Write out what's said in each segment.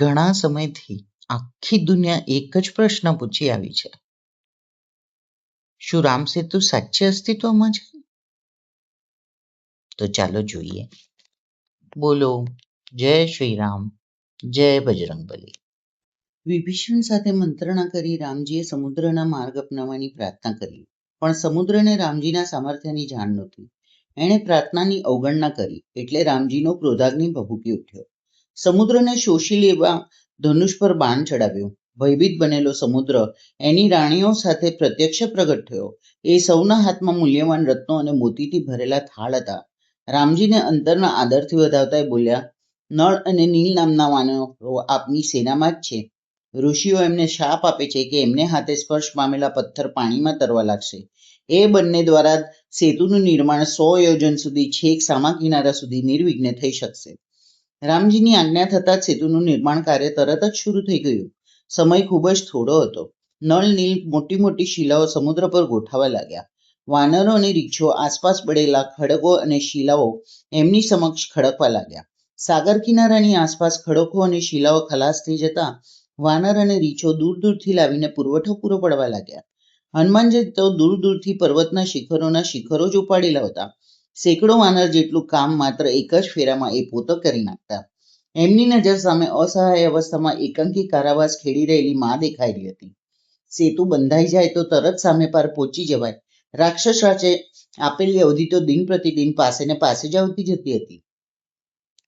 ઘણા સમયથી આખી દુનિયા એક જ પ્રશ્ન પૂછી આવી છે. શું રામ સેતુ સાચે અસ્તિત્વમાં છે? તો ચાલો જોઈએ. બોલો જય શ્રી રામ, જય બજરંગબલી. વિભીષણ સાથે મંત્રણા કરી રામજીએ સમુદ્રના માર્ગ અપનાવવાની પ્રાર્થના કરી, પણ સમુદ્રને રામજીના સામર્થ્યની જાણ નહોતી. એણે પ્રાર્થનાની અવગણના કરી એટલે રામજીનો ક્રોધાગ્નિ ભભૂકી ઉઠ્યો. સમુદ્રને શોષી લેવા ધનુષ પર બાણ ચડાવ્યું. ભયભીત બનેલો સમુદ્ર એની રાણીઓ સાથે પ્રત્યક્ષ પ્રગટ થયો. એ સૌના હાથમાં મૂલ્યવાન રત્નો અને મોતીથી ભરેલા થાળ હતા. રામજીને અંતરના આદરથી વધાવતા બોલ્યા, નળ અને નીલ નામના વાનરો આપની સેનામાં જ છે. ઋષિઓ એમને શાપ આપે છે કે એમને હાથે સ્પર્શ પામેલા પથ્થર પાણીમાં તરવા લાગશે. એ બંને દ્વારા સેતુનું નિર્માણ 100 યોજન સુધી છેક સામા કિનારા સુધી નિર્વિઘ્ને થઈ શકશે. રામજીની આજ્ઞા થતાં જ સેતુનું નિર્માણ કાર્ય તરત જ શરૂ થઈ ગયું. સમય ખૂબ જ થોડો હતો. નળ નીલ મોટી મોટી શિલાઓ સમુદ્ર પર ગોઠવવા લાગ્યા. વાનરો અને રીંછો આસપાસ પડેલા ખડકો અને શિલાઓ એમની સમક્ષ ખડકવા લાગ્યા. સાગર કિનારાની આસપાસ ખડકો અને શિલાઓ ખલાસ થઈ જતા વાનર અને રીંછો દૂર દૂરથી લાવીને પુરવઠો પૂરો પાડવા લાગ્યા. હનુમાનજી તો દૂર દૂરથી પર્વતના શિખરો જ ઉપાડી લાવતા. સેંકડો વાનર જેટલું કામ માત્ર એક જ ફેરામાં એ પોતે કરી નાખતા. એમની નજર સામે અસહાય અવસ્થામાં એકાંકી કારાવાસ ખેડી રહેલી મા દેખાઈ રહી હતી. સેતુ બંધાઈ જાય તો તરત સામે પાર પહોંચી જવાય. રાક્ષસ રાજે આપેલી અવધિ તો દિન પ્રતિદિન પાસે ને પાસે જ આવતી જતી હતી.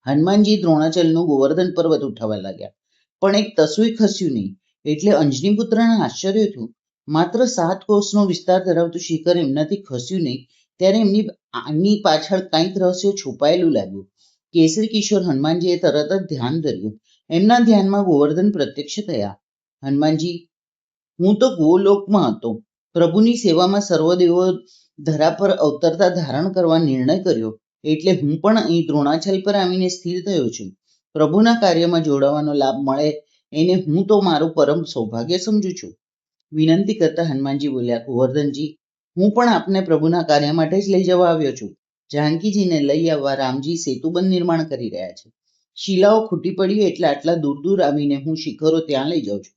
હનુમાનજી દ્રોણાચલનું ગોવર્ધન પર્વત ઉઠાવવા લાગ્યા, પણ એક તસુય ખસ્યું નહીં. એટલે અંજની પુત્રને આશ્ચર્ય થયું. માત્ર 7 કોસનો વિસ્તાર ધરાવતું શિખર એમનાથી ખસ્યું નહીં, ત્યારે એમની પાછળ કંઈક રહસ્ય છુપાયેલું લાગ્યું. કેસરી કિશોર હનુમાનજીએ તરત જ ધ્યાન ધર્યું. એમના ધ્યાનમાં ગોવર્ધન પ્રત્યક્ષ થયા. હનુમાનજી, હું તો ગોલોકમાં હતો. પ્રભુની સેવામાં સર્વદેવો ધરા પર અવતરતા ધારણ કરવા નિર્ણય કર્યો, એટલે હું પણ અહીં દ્રોણાચલ પર આવીને સ્થિર થયો છું. પ્રભુના કાર્યમાં જોડાવાનો લાભ મળે એને હું તો મારું પરમ સૌભાગ્ય સમજું છું. વિનંતી કરતા હનુમાનજી બોલ્યા, ગોવર્ધનજી, હું પણ આપને પ્રભુના કાર્ય માટે જ લઈ જવા આવ્યો છું. જાનકીજીને લઈ આવવા રામજી સેતુબંધ નિર્માણ કરી રહ્યા છે. શિલાઓ ખૂટી પડી એટલે આટલા દૂર દૂર આવીને હું શિખરો ત્યાં લઈ જાઉં છું.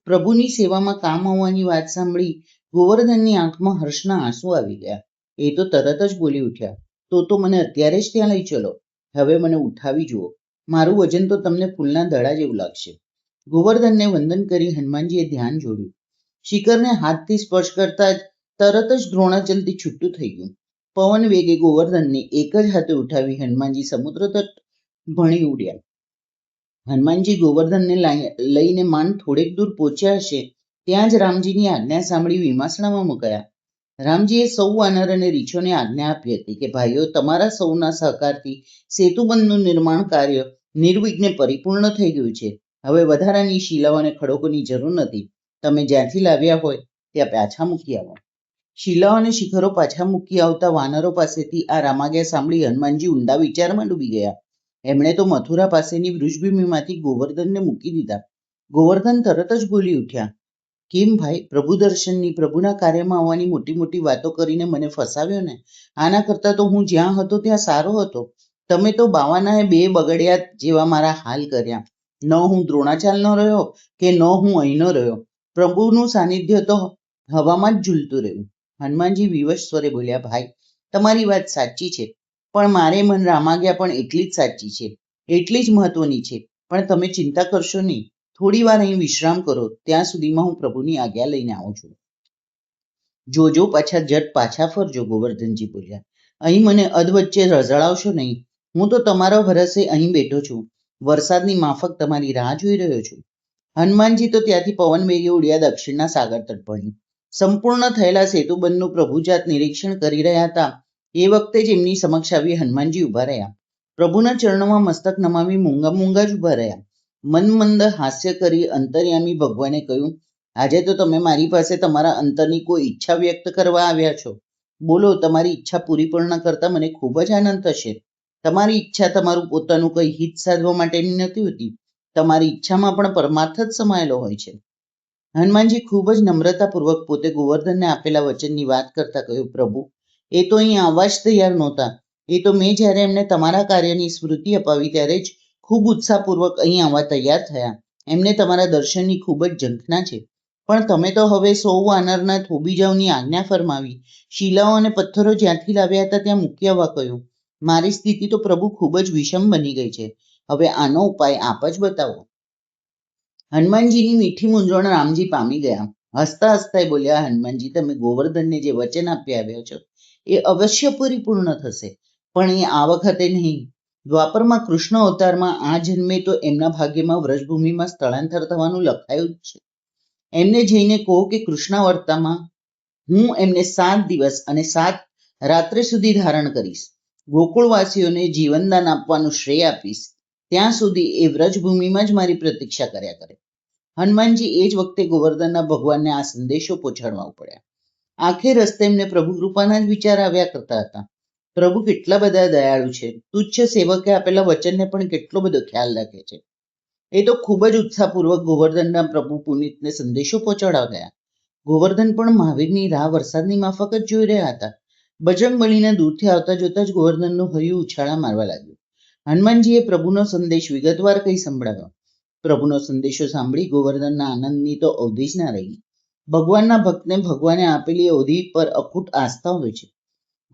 પ્રભુની સેવામાં કામ આવવાની વાત સાંભળી ગોવર્ધનની આંખમાં હર્ષના આંસુ આવી ગયા. એ તો તરત જ બોલી ઉઠ્યા, તો મને અત્યારે જ ત્યાં લઈ ચલો. હવે મને ઉઠાવી જુઓ. મારું વજન તો તમને ફૂલના દડા જેવું લાગશે. ગોવર્ધનને વંદન કરી હનુમાનજીએ ધ્યાન જોડ્યું. શિખરને હાથથી સ્પર્શ કરતા જ તરત જ દ્રોણાચલથી છૂટું થઈ ગયું. પવન વેગે ગોવર્ધનને એક જ હાથે ઉઠાવી હનુમાનજી સમુદ્ર તટ ભણી ઉડ્યા. હનુમાનજી ગોવર્ધનને લઈને માંડ થોડેક દૂર પહોંચ્યા હશે ત્યાં જ રામજીની આજ્ઞા સાંભળી વિમાસણામાં મુકાયા. રામજીએ સૌ વાનર અને રીંછોને આજ્ઞા આપી હતી કે ભાઈઓ, તમારા સૌના સહકારથી સેતુબંધનું નિર્માણ કાર્ય નિર્વિઘ્ને પરિપૂર્ણ થઈ ગયું છે. હવે વધારાની શિલાઓ અને ખડકોની જરૂર નથી. તમે જ્યાંથી લાવ્યા હોય ત્યાં પાછા મૂકી આવો. શિલાઓ અને શિખરો પાછા મૂકી આવતા વાનરો પાસેથી આ રામાજ્ઞા સાંભળી હનુમાનજી ઊંડા વિચારમાં ડૂબી ગયા. એમણે તો મથુરા પાસેની વૃષભૂમિમાંથી ગોવર્ધનને મૂકી દીધા. ગોવર્ધન તરત જ બોલી ઉઠ્યા, કેમ ભાઈ, પ્રભુ દર્શનની, પ્રભુના કાર્યમાં આવવાની મોટી મોટી વાતો કરીને મને ફસાવ્યો ને. આના કરતાં તો હું જ્યાં હતો ત્યાં સારો હતો. તમે તો બાવાનાએ 2 બગડિયા જેવા મારા હાલ કર્યા. ન હું દ્રોણાચાલનો રહ્યો કે ન હું અહીંનો રહ્યો. પ્રભુનું સાનિધ્ય તો હવામાં જ ઝૂલતું રહ્યું. હનુમાનજી વિવશ સ્વરે બોલ્યા, ભાઈ, તમારી વાત સાચી છે, પણ મારે મન રામાજ્ઞા પણ એટલી જ સાચી છે, એટલી જ મહત્વની છે. પણ તમે ચિંતા કરશો નહીં. થોડી વાર અહીં વિશ્રામ કરો. ત્યાં સુધીમાં હું પ્રભુની આજ્ઞા લઈને આવું છું. જોજો પાછા ફરજો. ગોવર્ધનજી બોલ્યા, અહીં મને અધવચ્ચે રઝળાવશો નહીં. હું તો તમારા ભરોસે અહીં બેઠો છું. વરસાદની માફક તમારી રાહ જોઈ રહ્યો છું. હનુમાનજી તો ત્યાંથી પવન વેગે ઉડ્યા દક્ષિણના સાગર તટ ભણી. સંપૂર્ણ થયેલા સેતુબંધનું પ્રભુજાત નિરીક્ષણ કરી રહ્યા હતા. એ વખતે જ એમની સમક્ષ આવી હનુમાનજી ઉભા રહ્યા. પ્રભુના ચરણોમાં મસ્તક નમાવી મૂંગા જ ઉભા રહ્યા. મનમંદ હાસ્ય કરી અંતર્યામી ભગવાને કહ્યું, આજે તો તમે મારી પાસે તમારા અંતરની કોઈ ઈચ્છા વ્યક્ત કરવા આવ્યા છો. બોલો, તમારી ઈચ્છા પૂરી પૂર્ણ કરતા મને ખૂબ જ આનંદ થશે. તમારી ઈચ્છા તમારું પોતાનું કંઈ હિત સાધવા માટેની નથી હોતી. તમારી ઈચ્છામાં પણ પરમાર્થ જ સમાયેલો હોય છે. હનુમાનજી ખૂબ જ નમ્રતાપૂર્વક પોતે ગોવર્ધનને આપેલા વચનની વાત કરતા કહ્યું, પ્રભુ, એ તો અહીં આવવા જ તૈયાર નહોતા. એ તો મેં જ્યારે એમને તમારા કાર્યની સ્મૃતિ અપાવી ત્યારે જ ખૂબ ઉત્સાહપૂર્વક અહીં આવવા તૈયાર થયા. એમને તમારા દર્શનની ખૂબ જ ઝંખના છે. પણ તમે તો હવે 100 વાનરના થોભી જાવની આજ્ઞા ફરમાવી. શિલાઓ અને પથ્થરો જ્યાંથી લાવ્યા હતા ત્યાં મૂકી આવવા કહ્યું. મારી સ્થિતિ તો પ્રભુ ખૂબ જ વિષમ બની ગઈ છે. હવે આનો ઉપાય આપ જ બતાવો. હનુમાનજીની મીઠી મૂંઝવણ રામજી પામી ગયા. હસતા હસતા બોલ્યા, હનુમાનજી, તમે ગોવર્ધનને જે વચન આપી આવ્યા છો એ અવશ્ય પરિપૂર્ણ થશે, પણ એ આ વખતે નહીં. દ્વાપરમાં કૃષ્ણ અવતારમાં આ જન્મે તો એમના ભાગ્યમાં વ્રજભૂમિમાં સ્થળાંતર થવાનું લખાયું જ છે. એમને જઈને કહો કે કૃષ્ણાવર્તામાં હું એમને 7 દિવસ અને 7 રાત્રે સુધી ધારણ કરીશ. ગોકુળવાસીઓને જીવનદાન આપવાનું શ્રેય આપીશ. ત્યાં સુધી એ વ્રજભૂમિમાં જ મારી પ્રતીક્ષા કર્યા કરે. હનુમાનજી એ જ વખતે ગોવર્ધનના ભગવાનને આ સંદેશો પહોંચાડવા પડ્યા. આખે રસ્તે એમને પ્રભુ કૃપાના જ વિચાર આવ્યા કરતા હતા. પ્રભુ કેટલા બધા દયાળુ છે. તુચ્છ સેવકે આપેલા વચનને પણ કેટલો બધો ખ્યાલ રાખે છે. એ તો ખૂબ જ ઉત્સાહપૂર્વક ગોવર્ધનના પ્રભુ પુનિતને સંદેશો પહોંચાડવા ગયા. ગોવર્ધન પણ મહાવીરની રાહ વરસાદની માફક જ જોઈ રહ્યા હતા. બજરંગબલીને દૂરથી આવતા જોતા જ ગોવર્ધનનું હૈયું ઉછાળા મારવા લાગ્યું. હનુમાનજીએ પ્રભુનો સંદેશ વિગતવાર કહી સંભળાવ્યો. પ્રભુનો સંદેશો સાંભળી ગોવર્ધનના આનંદની તો અવધિ જ ના રહી. ભગવાનના ભક્તને ભગવાને આપેલી અવધિ પર અખૂટ આસ્થા હોય છે.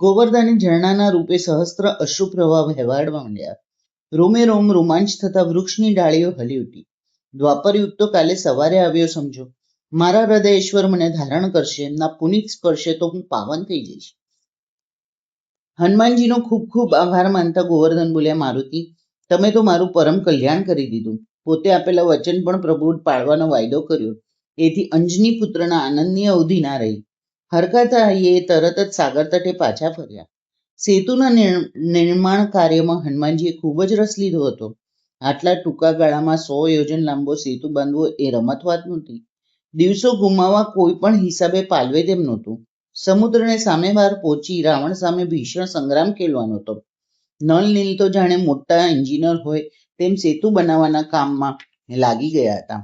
ગોવર્ધને ઝરણાના રૂપે સહસ્ત્ર અશ્રુપ્રવાહ વહેવાડવા માંડ્યા. રોમે રોમ રોમાંચ થતા વૃક્ષની ડાળીઓ હલી ઉઠી. દ્વાપર યુગ તો કાલે સવારે આવ્યો સમજો. મારા હૃદયેશ્વર મને ધારણ કરશે, ના પુનિત સ્પર્શે તો હું પાવન થઈ જઈશ. હનુમાનજીનો ખૂબ ખૂબ આભાર માનતા ગોવર્ધન બોલ્યા, મારુતિ, તમે તો મારું પરમ કલ્યાણ કરી દીધું. પોતે આપેલા વચન પણ પ્રભુ પાળવાનો વાયદો કર્યો. એથી અંજની પુત્રના આનંદની અવધિ ના રહી. હરખાતા એ તરત જ સાગર તટે પાછા ફર્યા. સેતુના નિર્માણ કાર્યમાં હનુમાનજીએ ખૂબ જ રસ લીધો હતો. આટલા ટૂંકા ગાળામાં 100 યોજન લાંબો સેતુ બાંધવો એ રમત વાત નહોતી. દિવસો ગુમાવવા કોઈ પણ હિસાબે પાલવે તેમ નહોતું. સમુદ્રને સામે બહાર પહોંચી રાવણ સામે ભીષણ સંગ્રામ ખેલવાનો હતો. નળ નીલ તો જાણે મોટા એન્જિનિયર હોય તેમ સેતુ બનાવવાના કામમાં લાગી ગયા હતા.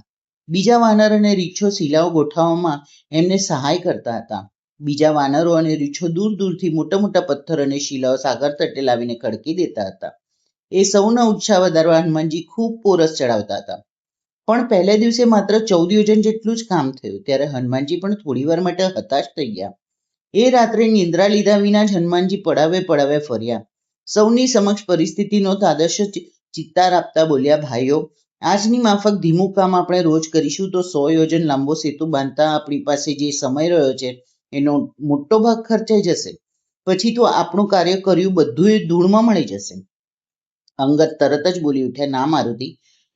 બીજા વાનર અને રીછો શિલાઓ ગોઠવવામાં એમને સહાય કરતા હતા. બીજા વાનરો અને રીછો દૂર દૂરથી મોટા મોટા પથ્થર અને શિલાઓ સાગર તટે લાવીને ખડકી દેતા હતા. એ સૌના ઉત્સાહ વધારવા હનુમાનજી ખૂબ પોરસ ચડાવતા હતા. પણ પહેલે દિવસે માત્ર 14 યોજન જેટલું જ કામ થયું ત્યારે હનુમાનજી પણ થોડી વાર માટે હતાશ થઈ ગયા. એ રાત્રે નિંદ્રા લીધા વિના જ હનુમાનજી પડાવે ફર્યા. સૌની સમક્ષ પરિસ્થિતિનો તાદશ્ય ચિત્તાર આપતા બોલ્યા, ભાઈઓ, આજની માફક ધીમું કામ આપણે રોજ કરીશું તો 100 યોજન લાંબો સેતુ બાંધતા આપણી પાસે જે સમય રહ્યો છે એનો મોટો ભાગ ખર્ચાઈ જશે. પછી તો આપણું કાર્ય કર્યું બધું ધૂળમાં મળી જશે. અંગદ તરત જ બોલી ઉઠ્યા, ના મારુતિ,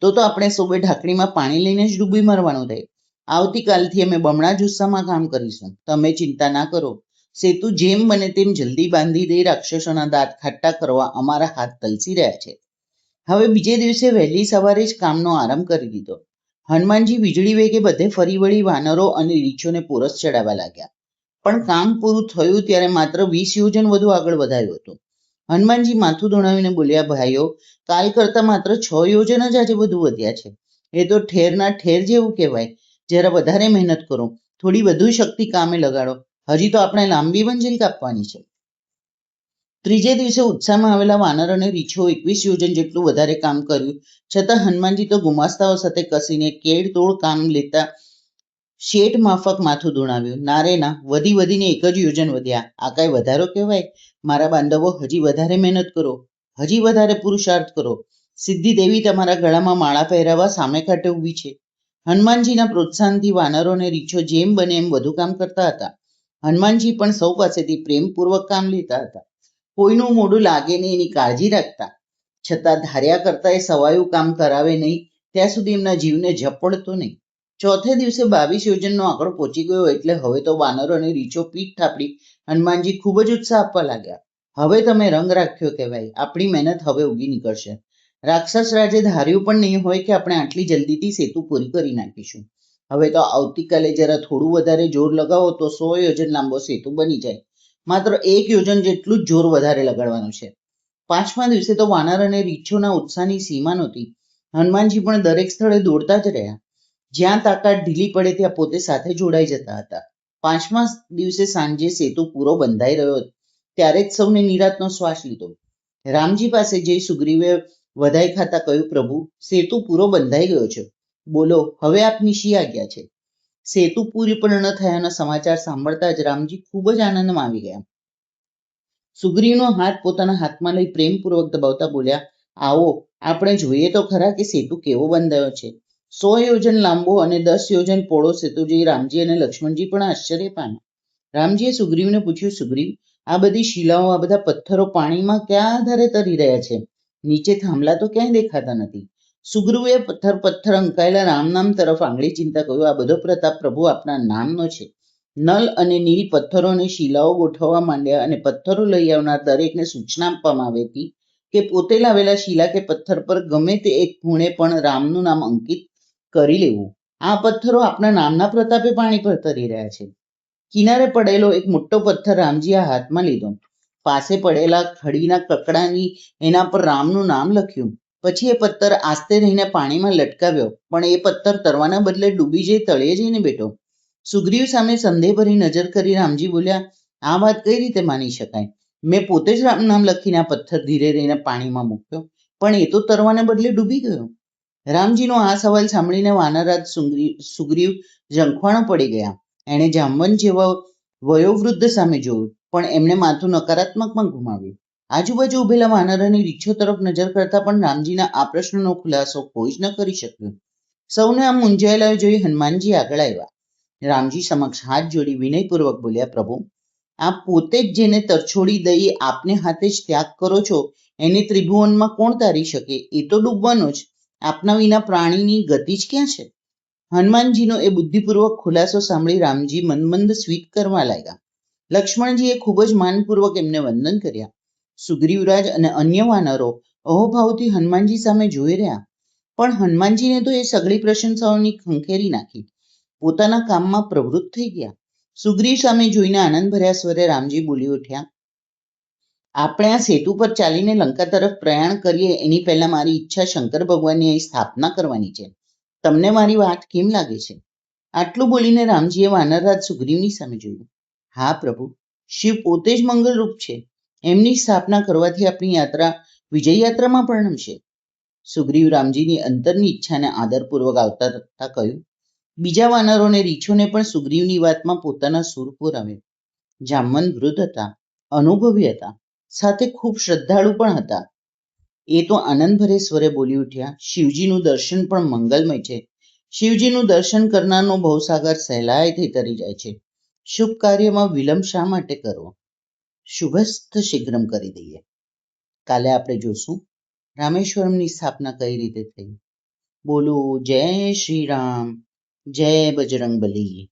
તો આપણે સૌએ ઢાંકણીમાં પાણી લઈને જ ડૂબી મરવાનું થાય. આવતીકાલથી અમે બમણા જુસ્સામાં કામ કરીશું. તમે ચિંતા ના કરો. સેતુ જેમ બને તેમ જલ્દી બાંધી દઈ રાક્ષસોના દાંત ખાટા કરવા અમારા હાથ તલસી રહ્યા છે. હવે બીજે દિવસે વહેલી સવારે જ કામનો આરંભ કરી દીધો. હનુમાનજી વીજળી વેગે બધે ફરી વળી વાનરો અને રીછોને પોરસ ચડાવવા લાગ્યા. પણ કામ પૂરું થયું ત્યારે માત્ર 20 યોજન વધુ આગળ વધાયું હતું. હનુમાનજી માથું ધોણાવીને બોલ્યા, ભાઈઓ, કાલ કરતા માત્ર 6 યોજન જ આજે વધુ વધ્યા છે. એ તો ઠેરના ઠેર જેવું કહેવાય. જરા વધારે મહેનત કરો, થોડી વધુ શક્તિ કામે લગાડો. હજી તો આપણે લાંબી મંજિલ કાપવાની છે. ત્રીજે દિવસે ઉત્સાહમાં આવેલા વાનર અને રીછો 21 યોજન જેટલું વધારે કામ કર્યું છતાં હનુમાનજી તો ગુમાસ્તાઓ સાથે કસીને કેડતોડ કામ લેતા શેઠ માફક માથું ધૂણાવ્યું. ના રે ના, વધીને 1 જ યોજન વધ્યા. આ કાંઈ વધારો કહેવાય? મારા બાંધવો, હજી વધારે મહેનત કરો, હજી વધારે પુરુષાર્થ કરો. સિદ્ધિ દેવી તમારા ગળામાં માળા પહેરાવવા સામે કાંઠે ઊભી છે. હનુમાનજીના પ્રોત્સાહનથી વાનરો અને રીછો જેમ બને એમ વધુ કામ કરતા હતા. હનુમાનજી પણ સૌ પાસેથી પ્રેમપૂર્વક કામ લેતા હતા. કોઈનું મોઢું લાગે નહીં એની કાળજી રાખતા. છતાં ધાર્યા કરતા એ સવાયું કામ કરાવે નહીં ત્યાં સુધી એમના જીવને ઝપડતો નહીં. ચોથે દિવસે 22 યોજનનો આંકડો પહોંચી ગયો એટલે હવે તો વાનરો અને રીછો પીઠ થાપડી હનુમાનજી ખૂબ જ ઉત્સાહ આપવા લાગ્યા. હવે તમે રંગ રાખ્યો કહેવાય. આપણી મહેનત હવે ઉગી નીકળશે. રાક્ષસ રાજે ધાર્યું પણ નહીં હોય કે આપણે આટલી જલ્દીથી સેતુ પૂરી કરી નાખીશું. હવે તો આવતીકાલે જરા થોડું વધારે જોર લગાવો તો 100 યોજન લાંબો સેતુ બની જાય. માત્ર 1 યોજન જેટલું જ જોર વધારે લગાડવાનું છે. 5મા દિવસે તો વાનર અને રીછોના ઉત્સાહની સીમા નહોતી. હનુમાનજી પણ દરેક સ્થળે દોડતા જ રહ્યા. જ્યાં તાકાત ઢીલી પડે ત્યાં પોતે સાથે જોડાઈ જતા હતા. 5મા દિવસે સાંજે સેતુ પૂરો બંધાઈ રહ્યો ત્યારે જ સૌને નિરાંતનો શ્વાસ લીધો. રામજી પાસે જઈ સુગ્રીવે વધાઈ ખાતા કહ્યું, પ્રભુ, સેતુ પૂરો બંધાઈ ગયો છે. બોલો, હવે આપની શી આજ્ઞા છે? સેતુ પૂર્ણ થયાના સમાચાર સાંભળતા જ રામજી ખૂબ જ આનંદમાં આવી ગયા. સુગ્રીવનો હાથ પોતાના હાથમાં લઈ પ્રેમપૂર્વક દબાવતા બોલ્યા, આવો, આપણે જોઈએ તો ખરા કે સેતુ કેવો બંધાયો છે. 100 યોજન લાંબો અને 10 યોજન પહોળો સેતુ જોઈ રામજી અને લક્ષ્મણજી પણ આશ્ચર્ય પામ્યા. રામજીએ સુગ્રીવને પૂછ્યું, સુગ્રીવ, આ બધી શિલાઓ, આ બધા પથ્થરો પાણીમાં ક્યાં આધારે તરી રહ્યા છે? નીચે થાંભલા તો ક્યાંય દેખાતા નથી. સુગ્રીવે પથ્થર અંકાયેલા રામ નામ તરફ આંગળી ચીંધતા કહ્યું, આ બધો પ્રતાપ પ્રભુ આપના નામનો છે. નલ અને નીલ પથ્થરો અને શિલાઓ ગોઠવવા માંડ્યા અને પથ્થરો લઈ આવનાર દરેકને સૂચના આપવામાં આવી હતી કે પોતે લાવેલા શિલા કે પથ્થર પર ગમે તે એક ખૂણે પણ રામનું નામ અંકિત કરી લેવું. આ પથ્થરો આપના નામના પ્રતાપે પાણી પર તરી રહ્યા છે. કિનારે પડેલો એક મોટો પથ્થર રામજીએ હાથમાં લીધો. પાસે પડેલા ખડીના કકડાની એના પર રામનું નામ લખ્યું. પછી એ પથ્થર આસ્તે રહીને પાણીમાં લટકાવ્યો, પણ એ પથ્થર તરવાના બદલે ડૂબી જઈ તળિયે જઈને બેઠો. સુગ્રીવ સામે સંદેહભરી નજર કરી રામજી બોલ્યા, આ વાત કઈ રીતે માની શકાય? મેં પોતે જ રામ નામ લખીને આ પથ્થર ધીરે રહીને પાણીમાં મૂક્યો, પણ એ તો તરવાને બદલે ડૂબી ગયો. રામજીનો આ સવાલ સાંભળીને વાનરરાજ સુગ્રીવ ઝંખવાણો પડી ગયા. એણે જાંબવંત જેવા વયોવૃદ્ધ સામે જોયું, પણ એમણે માથું નકારાત્મકમાં ઘુમાવ્યું. આજુબાજુ ઉભેલા વાનરોની રીછો તરફ નજર કરતા પણ રામજીના આ પ્રશ્નનો ખુલાસો કોઈ જ ન કરી શક્યું. સૌને આમ મૂંઝાયેલા જોઈ હનુમાનજી આગળ આવ્યા. રામજી સમક્ષ હાથ જોડી વિનયપૂર્વક બોલ્યા, પ્રભુ, આપ પોતે જ જેને તરછોડી દઈ આપને હાથે જ ત્યાગ કરો છો, એને ત્રિભુવનમાં કોણ તારી શકે? એ તો ડૂબવાનો જ. આપના વિના પ્રાણીની ગતિ જ ક્યાં છે? હનુમાનજીનો એ બુદ્ધિપૂર્વક ખુલાસો સાંભળી રામજી મંદ સ્મિત કરવા લાગ્યા. લક્ષ્મણજીએ ખૂબ જ માનપૂર્વક એમને વંદન કર્યા. સુગ્રીવરાજ અને અન્ય વાનરો અહોભાવથી હનુમાનજી સામે જોઈ રહ્યા, પણ હનુમાનજીને તો એ સઘળી પ્રશંસાઓની ખંખેરી નાખી. પોતાના કામમાં પ્રવૃત્ત થઈ ગયા. સુગ્રીવ સામે જોઈને આનંદભર્યા સ્વરે રામજી બોલી ઉઠ્યા, આપણે આ સેતુ પર ચાલીને લંકા તરફ પ્રયાણ કરીએ એની પહેલા મારી ઈચ્છા શંકર ભગવાનની અહીં સ્થાપના કરવાની છે. તમને મારી વાત કેમ લાગે છે? આટલું બોલીને રામજીએ વાનરરાજ સુગ્રીવની સામે જોયું. હા પ્રભુ, શિવ પોતે જ મંગલરૂપ છે. એમની સ્થાપના કરવાથી આપણી યાત્રા વિજય યાત્રામાં પરિણમશે. સુગ્રીવ રામજીની અંતરની ઈચ્છાને આદરપૂર્વક આવતારતા કહ્યું. બીજા વાનરોને રીછોને પણ સુગ્રીવની વાતમાં પોતાના સૂર પુરાવ્યા. જાંબવંત વૃદ્ધ હતા, અનુભવી હતા, સાથે ખૂબ શ્રદ્ધાળુ પણ હતા. એ તો આનંદભરે સ્વરે બોલી ઉઠ્યા, શિવજીનું દર્શન પણ મંગલમય છે. શિવજીનું દર્શન કરનારનો ભવસાગર સહેલાઈથી તરી જાય છે. શુભ કાર્યમાં વિલંબ શા માટે કરવો? શુભસ્થ શીઘ્રમ કરી દઈએ. કાલે આપણે જોશું રામેશ્વરમની સ્થાપના કઈ રીતે થઈ. બોલો જય શ્રી રામ, જય બજરંગબલી.